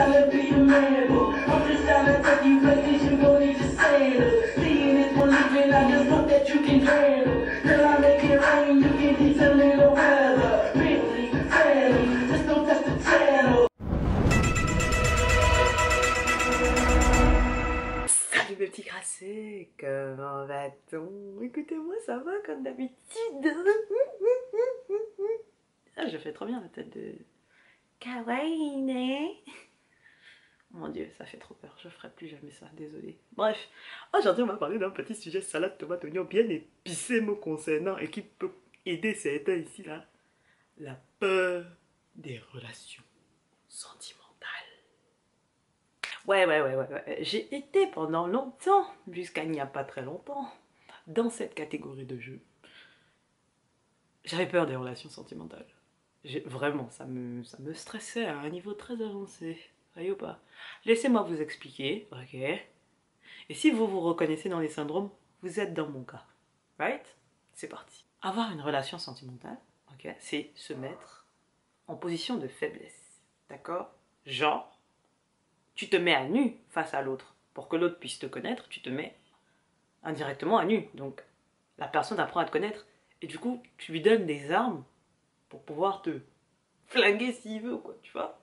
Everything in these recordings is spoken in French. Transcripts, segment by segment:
trying to be the man, boo. I'm just trying to take you places you don't need to say. Seeing is believing, I just hope that you can handle. Till I make it rain, you can teach a little weather. Bentley, Fanny, just don't touch the channel. Salut mes petits crasseux, comment va-t-on? Écoutez-moi, ça va comme d'habitude. Ah, je fais trop bien la tête de kawaii, né? Mon dieu, ça fait trop peur, je ferai plus jamais ça, désolé. Bref, aujourd'hui on va parler d'un petit sujet salade tomate oignon bien épicé me concernant et qui peut aider certains ici là. La peur des relations sentimentales. Ouais. J'ai été pendant longtemps, jusqu'à il n'y a pas très longtemps, dans cette catégorie de jeu. J'avais peur des relations sentimentales. Vraiment, ça me stressait à un niveau très avancé. Voyez ou pas? Laissez-moi vous expliquer, ok? Et si vous vous reconnaissez dans les syndromes, vous êtes dans mon cas. Right? C'est parti. Avoir une relation sentimentale, ok? C'est se mettre en position de faiblesse. D'accord? Genre, tu te mets à nu face à l'autre. Pour que l'autre puisse te connaître, tu te mets indirectement à nu. Donc, la personne apprend à te connaître. Et du coup, tu lui donnes des armes pour pouvoir te flinguer s'il veut, quoi. Tu vois?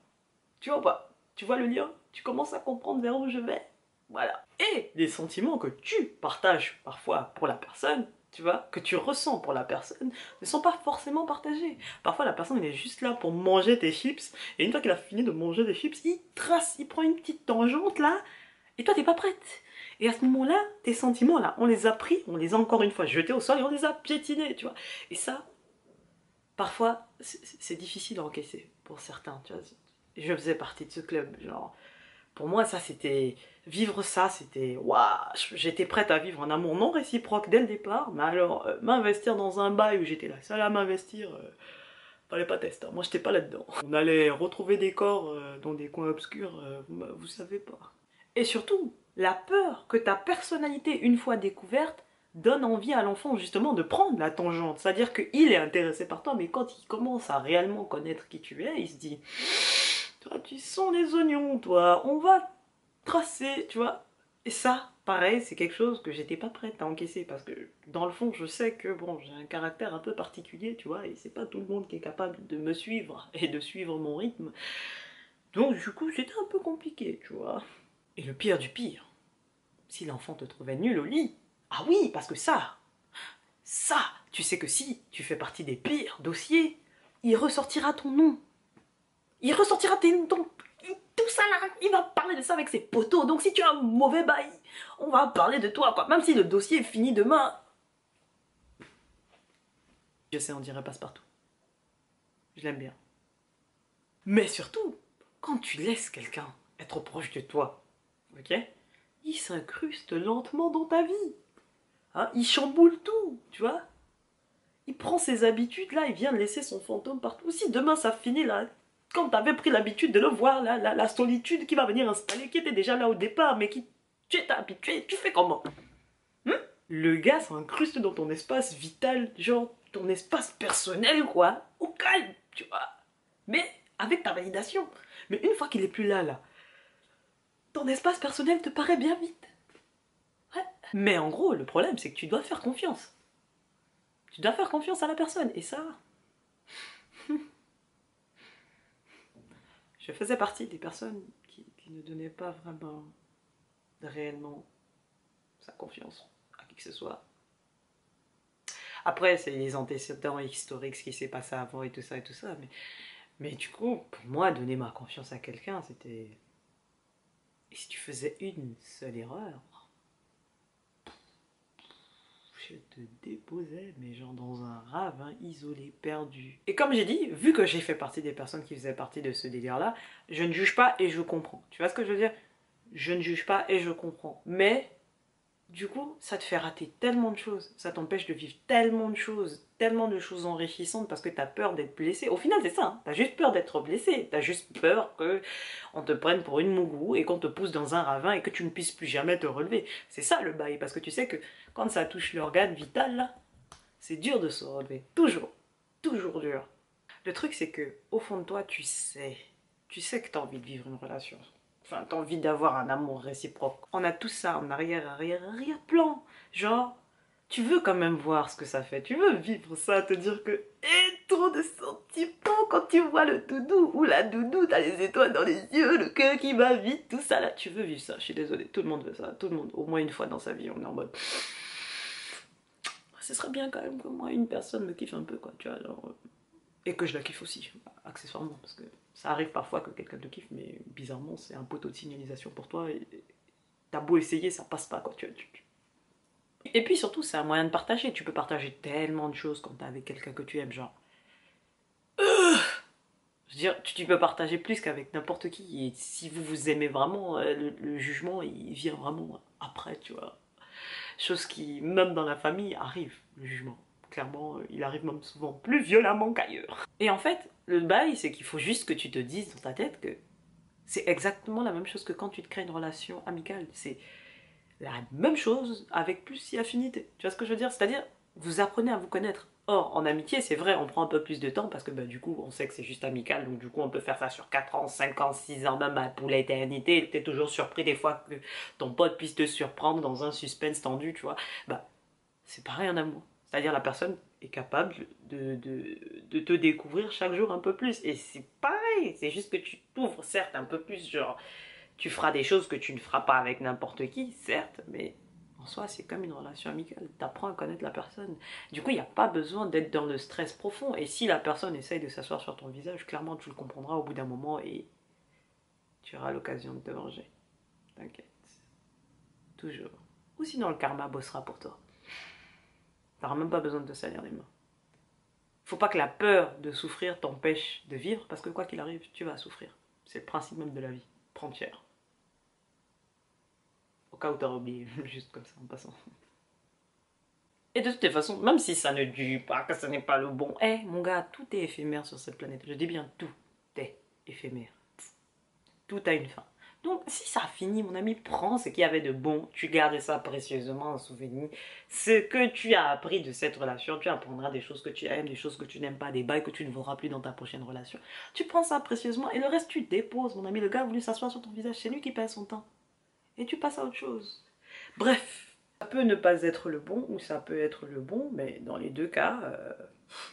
Tu vois pas? Tu vois le lien? Tu commences à comprendre vers où je vais? Voilà. Et les sentiments que tu partages parfois pour la personne, tu vois, que tu ressens pour la personne, ne sont pas forcément partagés. Parfois, la personne, elle est juste là pour manger tes chips, et une fois qu'il a fini de manger des chips, il trace, il prend une petite tangente là, et toi, t'es pas prête. Et à ce moment-là, tes sentiments là, on les a pris, on les a encore une fois jetés au sol, et on les a piétinés, tu vois. Et ça, parfois, c'est difficile à encaisser pour certains, tu vois. Je faisais partie de ce club, genre... Pour moi, ça, c'était... Vivre ça, c'était... Waouh, j'étais prête à vivre un amour non réciproque dès le départ, mais alors, m'investir dans un bail où j'étais la seule à m'investir, fallait pas tester, hein. Moi, j'étais pas là-dedans. On allait retrouver des corps dans des coins obscurs, vous savez pas. Et surtout, la peur que ta personnalité, une fois découverte, donne envie à l'enfant justement de prendre la tangente. C'est-à-dire qu'il est intéressé par toi, mais quand il commence à réellement connaître qui tu es, il se dit... Toi, tu sens les oignons, toi. On va tracer, tu vois. Et ça, pareil, c'est quelque chose que j'étais pas prête à encaisser. Parce que, dans le fond, je sais que, bon, j'ai un caractère un peu particulier, tu vois. Et c'est pas tout le monde qui est capable de me suivre et de suivre mon rythme. Donc, du coup, c'était un peu compliqué, tu vois. Et le pire du pire, si l'enfant te trouvait nul au lit. Ah oui, parce que ça, tu sais que si tu fais partie des pires dossiers, il ressortira ton nom. Il ressortira tout ça là, il va parler de ça avec ses potos. Donc si tu as un mauvais bail, on va parler de toi, quoi. Même si le dossier est fini demain. Je sais, on dirait passe-partout. Je l'aime bien. Mais surtout, quand tu laisses quelqu'un être proche de toi, ok, il s'incruste lentement dans ta vie. Hein, il chamboule tout, tu vois. Il prend ses habitudes là, il vient laisser son fantôme partout. Si demain ça finit là, quand tu avais pris l'habitude de le voir, là, la solitude qui va venir installer, qui était déjà là au départ, mais qui tu es habitué, tu fais comment? Le gars s'incruste dans ton espace vital, genre ton espace personnel, quoi, au calme, tu vois. Mais avec ta validation. Mais une fois qu'il est plus là, ton espace personnel te paraît bien vite. Ouais. Mais en gros, le problème, c'est que tu dois faire confiance. Tu dois faire confiance à la personne, et ça... Je faisais partie des personnes qui ne donnaient pas vraiment, réellement, sa confiance à qui que ce soit. Après, c'est les antécédents historiques, ce qui s'est passé avant et tout ça, mais du coup, pour moi, donner ma confiance à quelqu'un, c'était... Et si tu faisais une seule erreur, je te déposais, mais genre dans un ravin isolé, perdu. Et comme j'ai dit, vu que j'ai fait partie des personnes qui faisaient partie de ce délire-là, je ne juge pas et je comprends. Tu vois ce que je veux dire? Je ne juge pas et je comprends. Mais, du coup, ça te fait rater tellement de choses. Ça t'empêche de vivre tellement de choses enrichissantes parce que t'as peur d'être blessé. Au final, c'est ça, hein. T'as juste peur d'être blessé. T'as juste peur qu'on te prenne pour une mougou et qu'on te pousse dans un ravin et que tu ne puisses plus jamais te relever. C'est ça le bail. Parce que tu sais que quand ça touche l'organe vital, là, c'est dur de se relever. Toujours. Toujours dur. Le truc, c'est que, au fond de toi, tu sais tu sais que tu as envie de vivre une relation. Enfin, tu as envie d'avoir un amour réciproque. On a tout ça en arrière-plan. Genre, tu veux quand même voir ce que ça fait. Tu veux vivre ça, te dire que trop de sentiments quand tu vois le doudou ou la doudou, t'as les étoiles dans les yeux, le cœur qui va vite, tout ça là. Tu veux vivre ça, je suis désolée. Tout le monde veut ça. Tout le monde, au moins une fois dans sa vie, on est en mode... Ce serait bien quand même que moi, une personne me kiffe un peu, quoi, tu vois, genre... Et que je la kiffe aussi, accessoirement, parce que ça arrive parfois que quelqu'un te kiffe, mais bizarrement, c'est un poteau de signalisation pour toi, et t'as beau essayer, ça passe pas, quoi, tu vois. Et puis surtout, c'est un moyen de partager. Tu peux partager tellement de choses quand t'es avec quelqu'un que tu aimes, genre... Je veux dire, tu peux partager plus qu'avec n'importe qui, et si vous vous aimez vraiment, le jugement, il vient vraiment après, tu vois. Chose qui, même dans la famille, arrive, le jugement. Clairement, il arrive même souvent plus violemment qu'ailleurs. Et en fait, le bail, c'est qu'il faut juste que tu te dises dans ta tête que c'est exactement la même chose que quand tu te crées une relation amicale. C'est la même chose avec plus si affinité. Tu vois ce que je veux dire? C'est-à-dire, vous apprenez à vous connaître. Or, en amitié, c'est vrai, on prend un peu plus de temps parce que bah, du coup, on sait que c'est juste amical. Donc du coup, on peut faire ça sur 4 ans, 5 ans, 6 ans, même pour l'éternité. T'es toujours surpris des fois que ton pote puisse te surprendre dans un suspense tendu, tu vois. Bah, c'est pareil en amour. C'est-à-dire la personne est capable de te découvrir chaque jour un peu plus. Et c'est pareil, c'est juste que tu t'ouvres certes un peu plus, genre tu feras des choses que tu ne feras pas avec n'importe qui, certes, mais en soi c'est comme une relation amicale, tu apprends à connaître la personne. Du coup il n'y a pas besoin d'être dans le stress profond. Et si la personne essaye de s'asseoir sur ton visage, clairement tu le comprendras au bout d'un moment et tu auras l'occasion de te venger. T'inquiète. Toujours. Ou sinon le karma bossera pour toi. T'auras même pas besoin de te salir les mains. Faut pas que la peur de souffrir t'empêche de vivre, parce que quoi qu'il arrive, tu vas souffrir. C'est le principe même de la vie. Prends cher. Au cas où t'aurais oublié, juste comme ça en passant. Et de toute façon, même si ça ne dure pas, que ce n'est pas le bon, mon gars, tout est éphémère sur cette planète. Je dis bien tout est éphémère. Tout a une fin. Donc, si ça finit, mon ami, prends ce qu'il y avait de bon, tu gardes ça précieusement en souvenir. Ce que tu as appris de cette relation, tu apprendras des choses que tu aimes, des choses que tu n'aimes pas, des bails que tu ne voudras plus dans ta prochaine relation. Tu prends ça précieusement et le reste, tu déposes, mon ami. Le gars a voulu s'asseoir sur ton visage, c'est lui qui perd son temps. Et tu passes à autre chose. Bref, ça peut ne pas être le bon ou ça peut être le bon, mais dans les deux cas,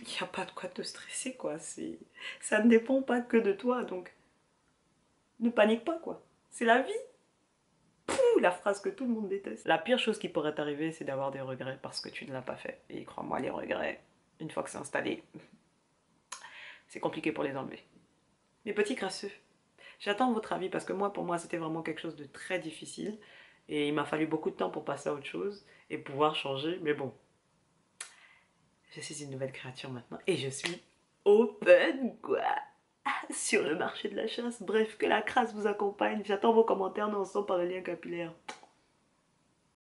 il n'y a pas de quoi te stresser, quoi. Ça ne dépend pas que de toi, donc ne panique pas, quoi. C'est la vie. Pouh, la phrase que tout le monde déteste. La pire chose qui pourrait t'arriver, c'est d'avoir des regrets parce que tu ne l'as pas fait. Et crois-moi, les regrets, une fois que c'est installé, c'est compliqué pour les enlever. Mes petits crasseux, j'attends votre avis parce que moi, pour moi, c'était vraiment quelque chose de très difficile. Et il m'a fallu beaucoup de temps pour passer à autre chose et pouvoir changer. Mais bon, je suis une nouvelle créature maintenant et je suis open, quoi. Sur le marché de la chasse. Bref, que la crasse vous accompagne. J'attends vos commentaires, nous ensemble par le lien capillaire.